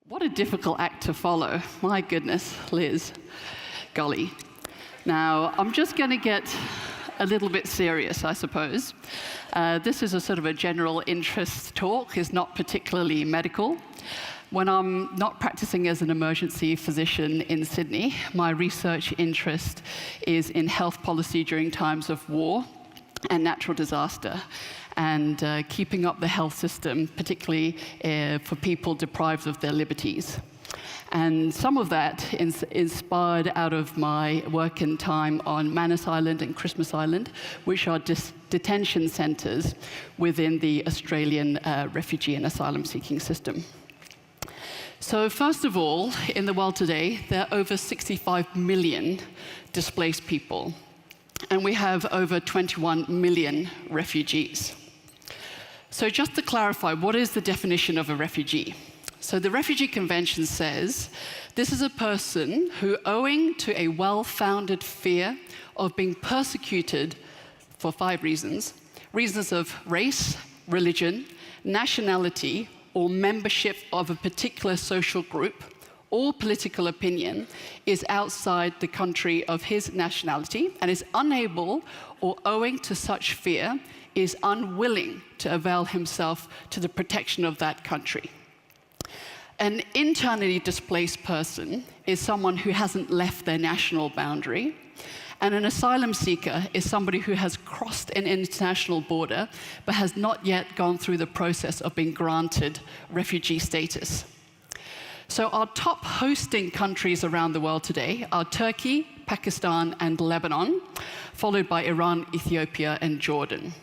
What a difficult act to follow. My goodness, Liz. Golly. Now, I'm just going to get a little bit serious, I suppose. This is a sort of a general interest talk. It's not particularly medical. When I'm not practicing as an emergency physician in Sydney, my research interest is in health policy during times of war and natural disaster, and keeping up the health system, particularly for people deprived of their liberties. And some of that is inspired out of my work and time on Manus Island and Christmas Island, which are detention centres within the Australian refugee and asylum-seeking system. So first of all, in the world today, there are over 65 million displaced people, and we have over 21 million refugees. So just to clarify, what is the definition of a refugee? So the Refugee Convention says this is a person who, owing to a well-founded fear of being persecuted for 5 reasons, reasons of race, religion, nationality, or membership of a particular social group, or political opinion, is outside the country of his nationality and is unable, or owing to such fear, is unwilling to avail himself to the protection of that country. An internally displaced person is someone who hasn't left their national boundary, and an asylum seeker is somebody who has crossed an international border but has not yet gone through the process of being granted refugee status. So our top hosting countries around the world today are Turkey, Pakistan, and Lebanon, followed by Iran, Ethiopia, and Jordan.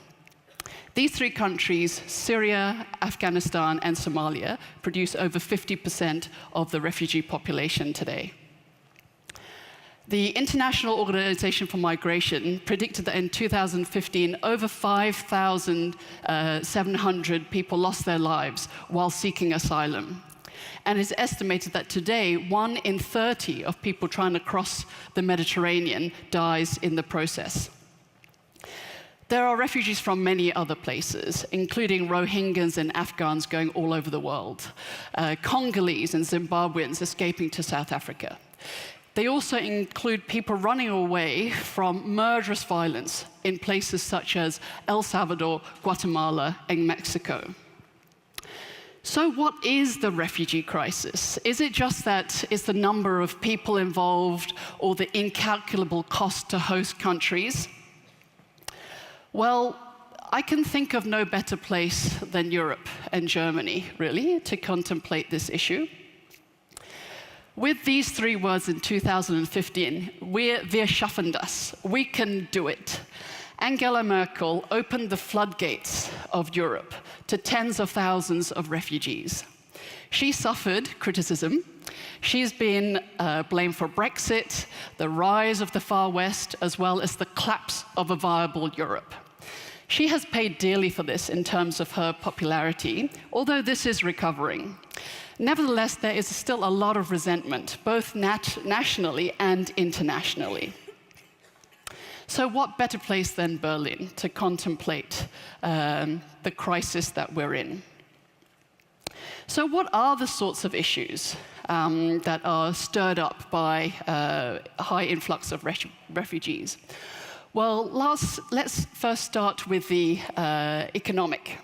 These 3 countries, Syria, Afghanistan, and Somalia, produce over 50% of the refugee population today. The International Organization for Migration predicted that in 2015, over 5,700 people lost their lives while seeking asylum. And it's estimated that today, 1 in 30 of people trying to cross the Mediterranean dies in the process. There are refugees from many other places, including Rohingyas and Afghans going all over the world, Congolese and Zimbabweans escaping to South Africa. They also include people running away from murderous violence in places such as El Salvador, Guatemala, and Mexico. So what is the refugee crisis? Is it just that it's the number of people involved or the incalculable cost to host countries? Well, I can think of no better place than Europe and Germany, really, to contemplate this issue. With these 3 words in 2015, wir schaffen das, we can do it. Angela Merkel opened the floodgates of Europe to tens of thousands of refugees. She suffered criticism. She's been blamed for Brexit, the rise of the far west, as well as the collapse of a viable Europe. She has paid dearly for this in terms of her popularity, although this is recovering. Nevertheless, there is still a lot of resentment, both nationally and internationally. So what better place than Berlin to contemplate the crisis that we're in? So what are the sorts of issues that are stirred up by a high influx of refugees? Well, let's first start with the economic.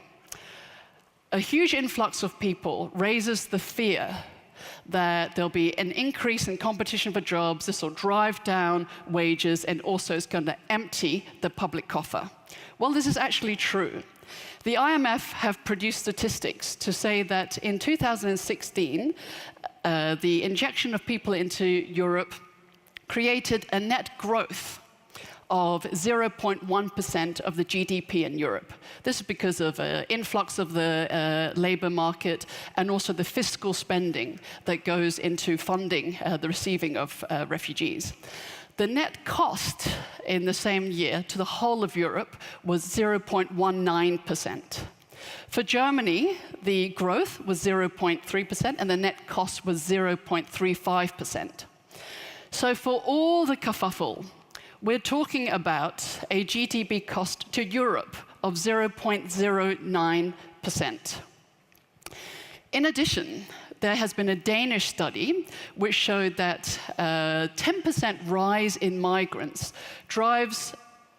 A huge influx of people raises the fear that there'll be an increase in competition for jobs. This will drive down wages and also is going to empty the public coffer. Well, this is actually true. The IMF have produced statistics to say that in 2016, the injection of people into Europe created a net growth of 0.1% of the GDP in Europe. This is because of an influx of the labor market and also the fiscal spending that goes into funding the receiving of refugees. The net cost in the same year to the whole of Europe was 0.19%. For Germany, the growth was 0.3% and the net cost was 0.35%. So for all the kerfuffle, we're talking about a GDP cost to Europe of 0.09%. In addition, there has been a Danish study which showed that 10% rise in migrants drives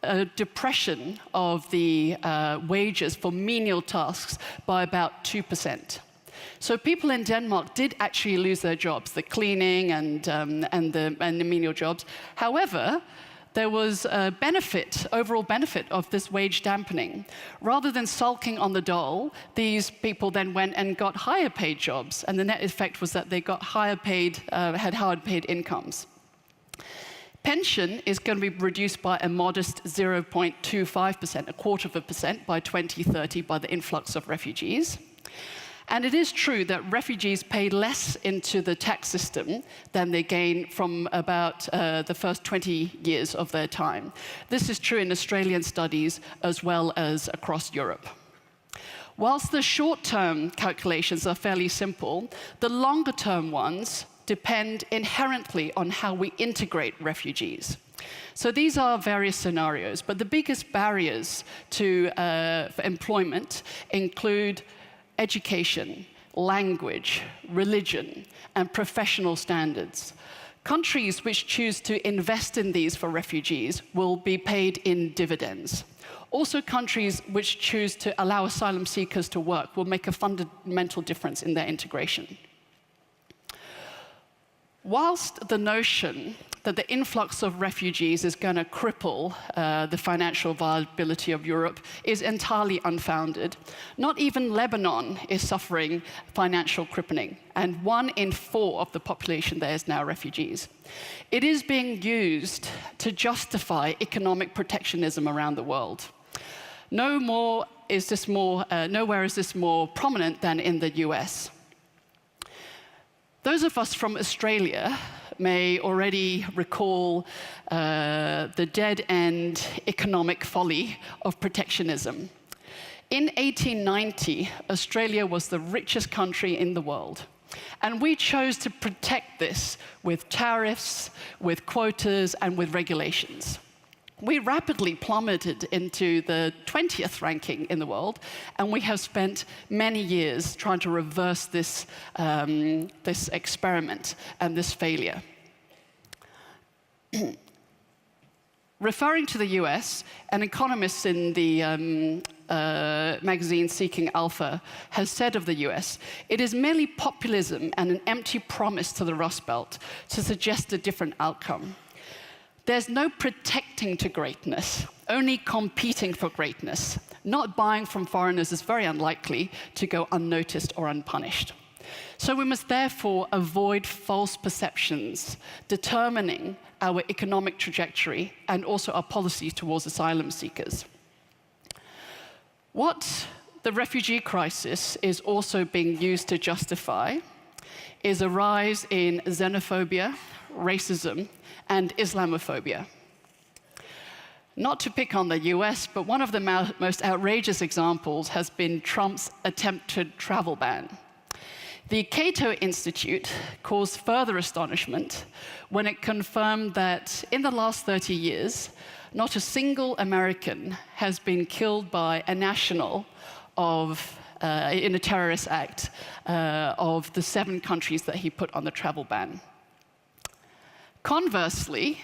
a depression of the wages for menial tasks by about 2%. So people in Denmark did actually lose their jobs, the cleaning and the menial jobs. However, there was a benefit, overall benefit of this wage dampening. Rather than sulking on the dole, these people then went and got higher paid jobs, and the net effect was that they got higher paid, had higher paid incomes. Pension is going to be reduced by a modest 0.25%, a quarter of a percent, by 2030 by the influx of refugees. And it is true that refugees pay less into the tax system than they gain from about the first 20 years of their time. This is true in Australian studies as well as across Europe. Whilst the short-term calculations are fairly simple, the longer-term ones depend inherently on how we integrate refugees. So these are various scenarios, but the biggest barriers to for employment include education, language, religion, and professional standards. Countries which choose to invest in these for refugees will be paid in dividends. Also, countries which choose to allow asylum seekers to work will make a fundamental difference in their integration. Whilst the notion that the influx of refugees is going to cripple the financial viability of Europe is entirely unfounded. Not even Lebanon is suffering financial crippling, and 1 in 4 of the population there is now refugees. It is being used to justify economic protectionism around the world. Nowhere is this more prominent than in the US. Those of us from Australia may already recall the dead-end economic folly of protectionism. In 1890, Australia was the richest country in the world. And we chose to protect this with tariffs, with quotas, and with regulations. We rapidly plummeted into the 20th ranking in the world, and we have spent many years trying to reverse this, this experiment and this failure. Referring to the US, an economist in the magazine Seeking Alpha has said of the US, "It is merely populism and an empty promise to the Rust Belt to suggest a different outcome. There's no protecting to greatness, only competing for greatness. Not buying from foreigners is very unlikely to go unnoticed or unpunished." So we must therefore avoid false perceptions determining our economic trajectory and also our policies towards asylum seekers. What the refugee crisis is also being used to justify is a rise in xenophobia, racism, and Islamophobia. Not to pick on the US, but one of the most outrageous examples has been Trump's attempted travel ban. The Cato Institute caused further astonishment when it confirmed that in the last 30 years, not a single American has been killed by a national of, in a terrorist act of the 7 countries that he put on the travel ban. Conversely,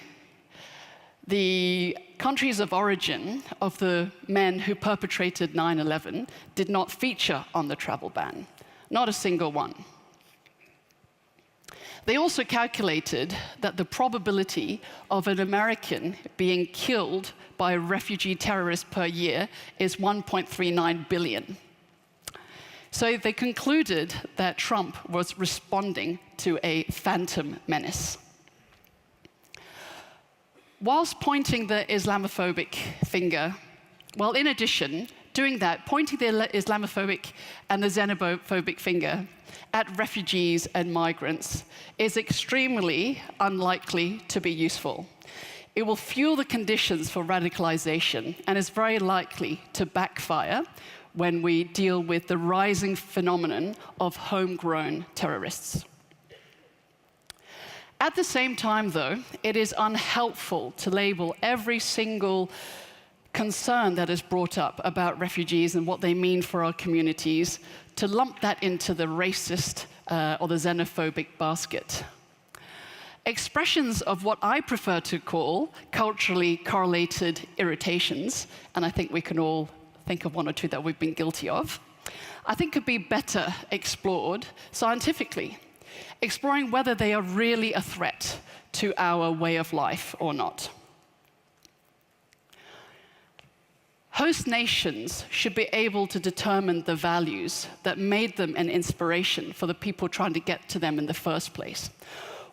the countries of origin of the men who perpetrated 9/11 did not feature on the travel ban. Not a single one. They also calculated that the probability of an American being killed by a refugee terrorist per year is 1.39 billion. So they concluded that Trump was responding to a phantom menace. Whilst pointing the Islamophobic finger, well, in addition, doing that, pointing the Islamophobic and the xenophobic finger at refugees and migrants is extremely unlikely to be useful. It will fuel the conditions for radicalization and is very likely to backfire when we deal with the rising phenomenon of homegrown terrorists. At the same time, though, it is unhelpful to label every single concern that is brought up about refugees and what they mean for our communities, to lump that into the racist or the xenophobic basket. Expressions of what I prefer to call culturally correlated irritations, and I think we can all think of one or two that we've been guilty of, I think could be better explored scientifically, exploring whether they are really a threat to our way of life or not. Host nations should be able to determine the values that made them an inspiration for the people trying to get to them in the first place.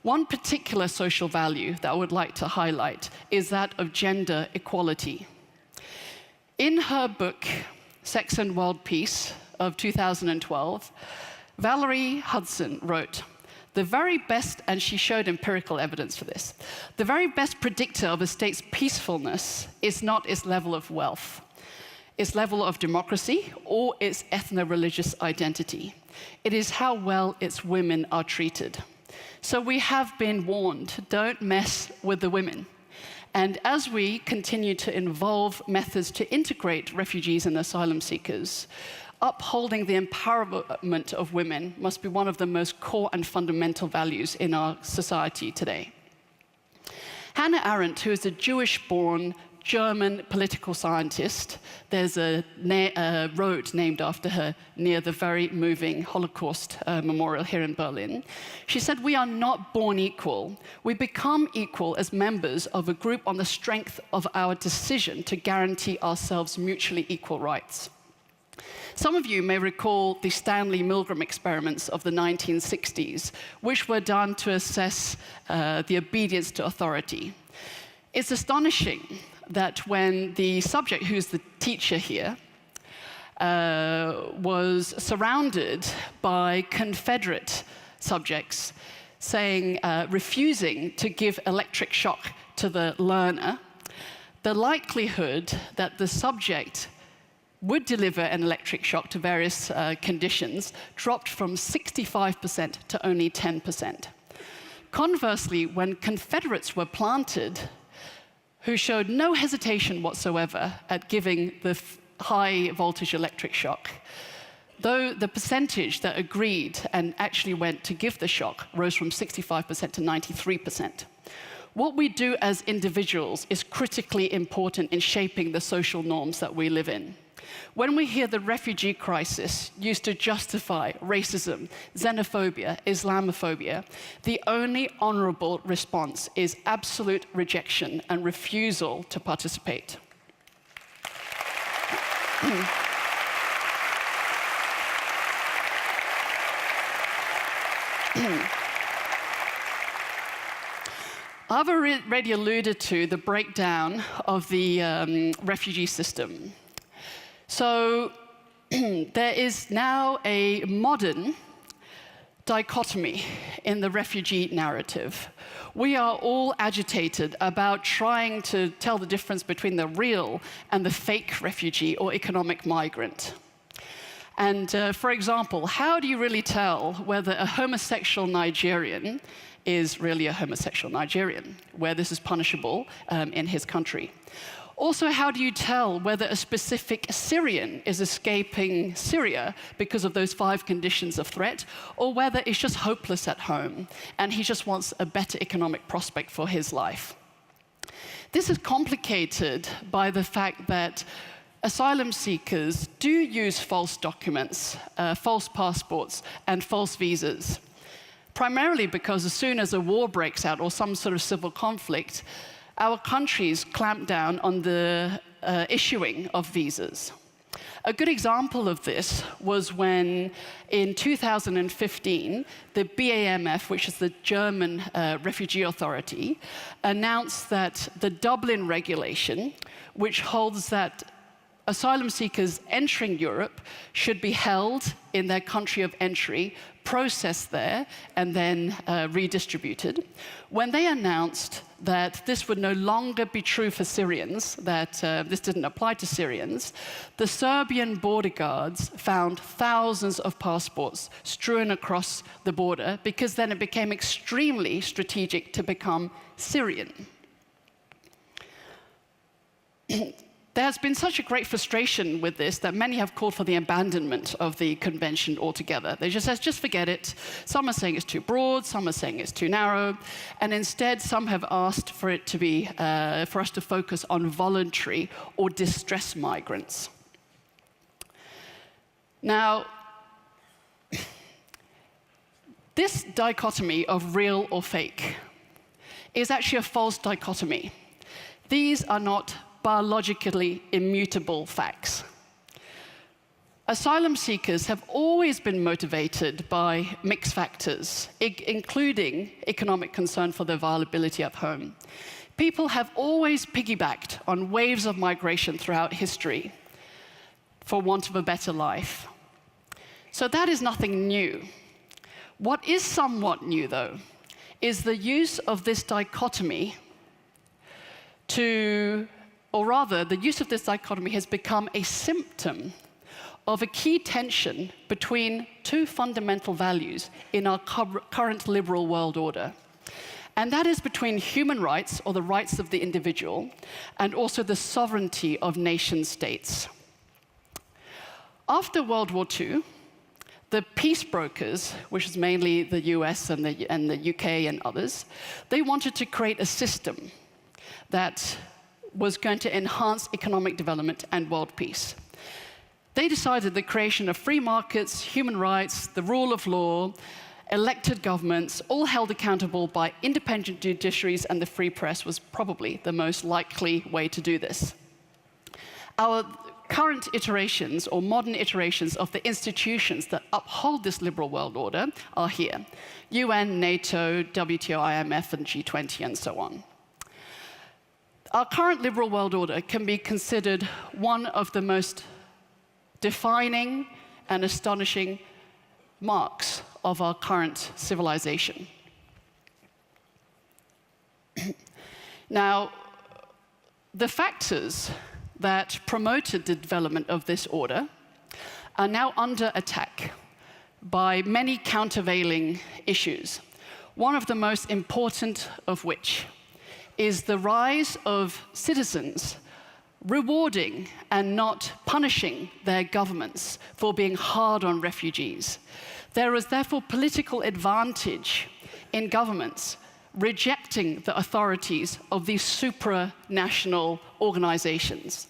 One particular social value that I would like to highlight is that of gender equality. In her book, Sex and World Peace of 2012, Valerie Hudson wrote, "The very best," and she showed empirical evidence for this, "the very best predictor of a state's peacefulness is not its level of wealth, its level of democracy, or its ethno-religious identity. It is how well its women are treated." So we have been warned, don't mess with the women. And as we continue to involve methods to integrate refugees and asylum seekers, upholding the empowerment of women must be one of the most core and fundamental values in our society today. Hannah Arendt, who is a Jewish-born German political scientist, there's a road named after her near the very moving Holocaust memorial here in Berlin. She said, "We are not born equal. We become equal as members of a group on the strength of our decision to guarantee ourselves mutually equal rights." Some of you may recall the Stanley Milgram experiments of the 1960s, which were done to assess the obedience to authority. It's astonishing that when the subject, who's the teacher here, was surrounded by Confederate subjects refusing to give electric shock to the learner, the likelihood that the subject would deliver an electric shock to various conditions dropped from 65% to only 10%. Conversely, when Confederates were planted, who showed no hesitation whatsoever at giving the high voltage electric shock, though the percentage that agreed and actually went to give the shock rose from 65% to 93%. What we do as individuals is critically important in shaping the social norms that we live in. When we hear the refugee crisis used to justify racism, xenophobia, Islamophobia, the only honorable response is absolute rejection and refusal to participate. I've already alluded to the breakdown of the refugee system. So there is now a modern dichotomy in the refugee narrative. We are all agitated about trying to tell the difference between the real and the fake refugee or economic migrant. And for example, how do you really tell whether a homosexual Nigerian is really a homosexual Nigerian, where this is punishable in his country? Also, how do you tell whether a specific Syrian is escaping Syria because of those 5 conditions of threat, or whether it's just hopeless at home and he just wants a better economic prospect for his life? This is complicated by the fact that asylum seekers do use false documents, false passports, and false visas, primarily because as soon as a war breaks out or some sort of civil conflict, our countries clamp down on the issuing of visas. A good example of this was when, in 2015, the BAMF, which is the German Refugee Authority, announced that the Dublin regulation, which holds that asylum seekers entering Europe should be held in their country of entry processed there and then redistributed. When they announced that this would no longer be true for Syrians, that this didn't apply to Syrians, the Serbian border guards found thousands of passports strewn across the border, because then it became extremely strategic to become Syrian. There has been such a great frustration with this that many have called for the abandonment of the convention altogether. They just said, just forget it. Some are saying it's too broad, some are saying it's too narrow, and instead some have asked for it to be, for us to focus on voluntary or distress migrants. Now, this dichotomy of real or fake is actually a false dichotomy. These are not biologically immutable facts. Asylum seekers have always been motivated by mixed factors, including economic concern for their viability at home. People have always piggybacked on waves of migration throughout history for want of a better life. So that is nothing new. What is somewhat new, though, is the use of this dichotomy or rather, the use of this dichotomy has become a symptom of a key tension between two fundamental values in our current liberal world order. And that is between human rights, or the rights of the individual, and also the sovereignty of nation states. After World War II, the peace brokers, which is mainly the US and the UK and others, they wanted to create a system that was going to enhance economic development and world peace. They decided the creation of free markets, human rights, the rule of law, elected governments, all held accountable by independent judiciaries, and the free press was probably the most likely way to do this. Our current iterations, or modern iterations, of the institutions that uphold this liberal world order are here: UN, NATO, WTO, IMF, and G20, and so on. Our current liberal world order can be considered one of the most defining and astonishing marks of our current civilization. Now, the factors that promoted the development of this order are now under attack by many countervailing issues, one of the most important of which is the rise of citizens rewarding and not punishing their governments for being hard on refugees. There is therefore political advantage in governments rejecting the authorities of these supranational organizations.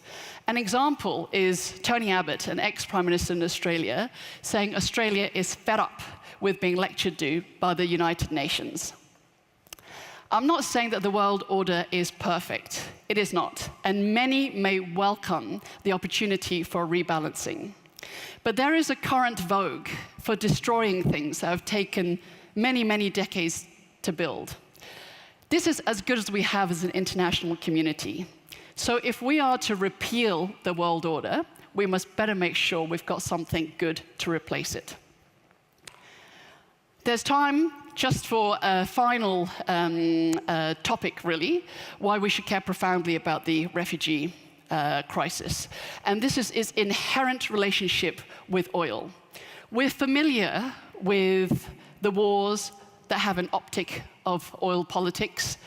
An example is Tony Abbott, an ex-Prime Minister in Australia, saying Australia is fed up with being lectured to by the United Nations. I'm not saying that the world order is perfect. It is not. And many may welcome the opportunity for rebalancing. But there is a current vogue for destroying things that have taken many, many decades to build. This is as good as we have as an international community. So if we are to repeal the world order, we must better make sure we've got something good to replace it. There's time just for a final topic, really, why we should care profoundly about the refugee crisis. And this is its inherent relationship with oil. We're familiar with the wars that have an optic of oil politics.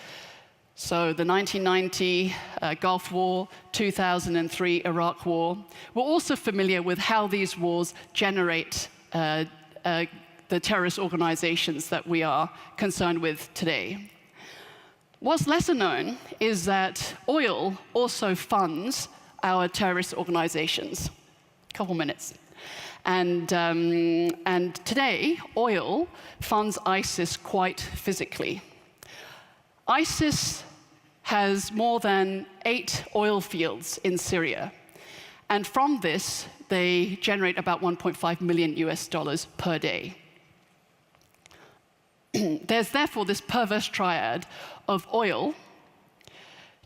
So the 1990 Gulf War, 2003 Iraq War. We're also familiar with how these wars generate the terrorist organizations that we are concerned with today. What's lesser known is that oil also funds our terrorist organizations. A couple minutes. And today, oil funds ISIS quite physically. ISIS has more than 8 oil fields in Syria. And from this, they generate about $1.5 million US per day. There's therefore this perverse triad of oil,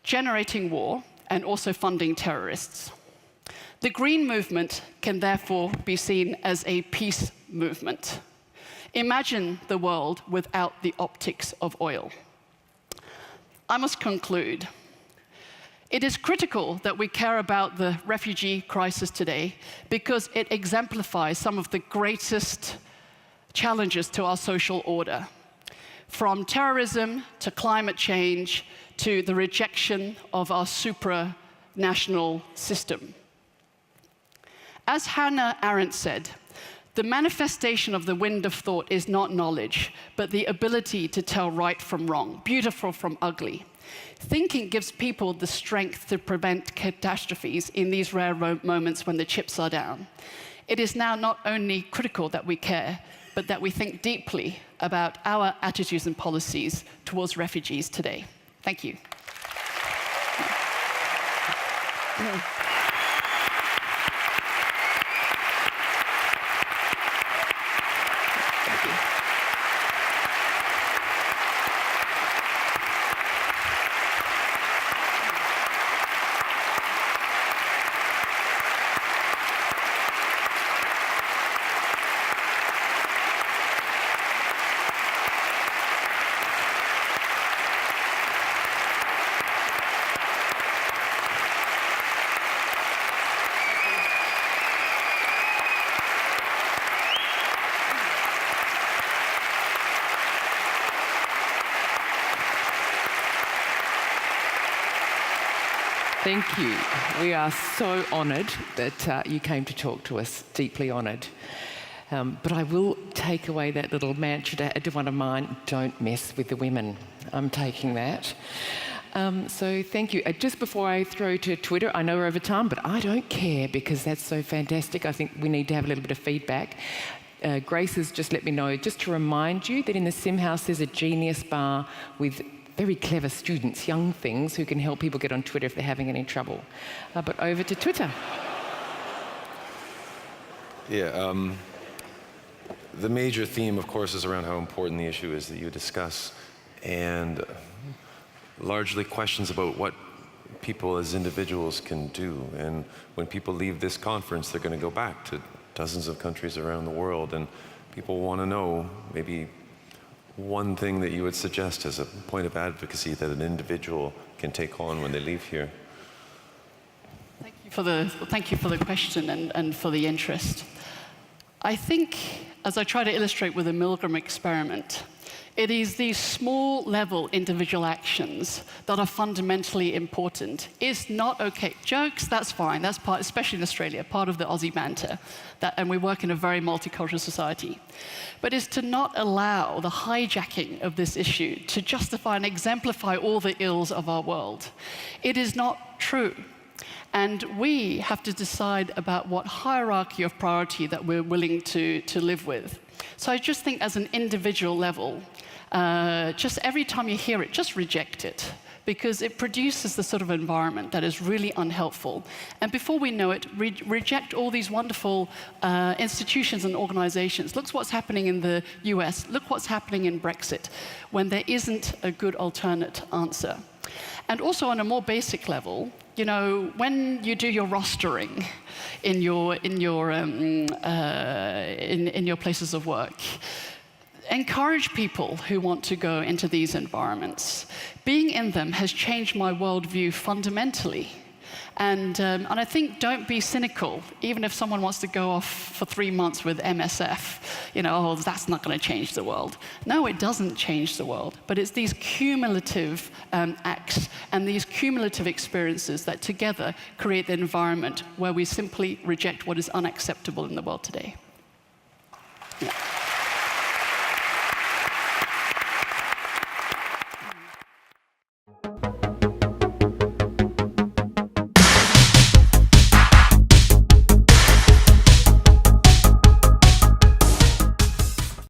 generating war, and also funding terrorists. The Green Movement can therefore be seen as a peace movement. Imagine the world without the optics of oil. I must conclude. It is critical that we care about the refugee crisis today because it exemplifies some of the greatest challenges to our social order, from terrorism to climate change to the rejection of our supranational system. As Hannah Arendt said, the manifestation of the wind of thought is not knowledge, but the ability to tell right from wrong, beautiful from ugly. Thinking gives people the strength to prevent catastrophes in these rare moments when the chips are down. It is now not only critical that we care, but that we think deeply about our attitudes and policies towards refugees today. Thank you. Thank you. We are so honoured that you came to talk to us, deeply honoured. But I will take away that little mantra to add to one of mine, don't mess with the women. I'm taking that. So thank you. Just before I throw to Twitter, I know we're over time, but I don't care because that's so fantastic. I think we need to have a little bit of feedback. Grace has just let me know, just to remind you that in the Sim House there's a genius bar with very clever students, young things, who can help people get on Twitter if they're having any trouble. But over to Twitter. Yeah, the major theme, of course, is around how important the issue is that you discuss, and largely questions about what people as individuals can do. And when people leave this conference, they're going to go back to dozens of countries around the world, and people want to know maybe one thing that you would suggest as a point of advocacy that an individual can take on when they leave here. Thank you for the question and for the interest. I think, as I try to illustrate with the Milgram experiment, it is these small-level individual actions that are fundamentally important. It's not okay. Jokes, that's fine. That's part, especially in Australia, part of the Aussie banter. And we work in a very multicultural society. But it's to not allow the hijacking of this issue to justify and exemplify all the ills of our world. It is not true. And we have to decide about what hierarchy of priority that we're willing to live with. So I just think as an individual level, just every time you hear it, just reject it, because it produces the sort of environment that is really unhelpful. And before we know it, reject all these wonderful institutions and organizations. Look what's happening in the US. Look what's happening in Brexit, when there isn't a good alternate answer. And also on a more basic level, you know, when you do your rostering in your places of work, encourage people who want to go into these environments. Being in them has changed my worldview fundamentally. And I think don't be cynical, even if someone wants to go off for 3 months with MSF, you know, oh, that's not going to change the world. No, it doesn't change the world, but it's these cumulative acts and these cumulative experiences that together create the environment where we simply reject what is unacceptable in the world today.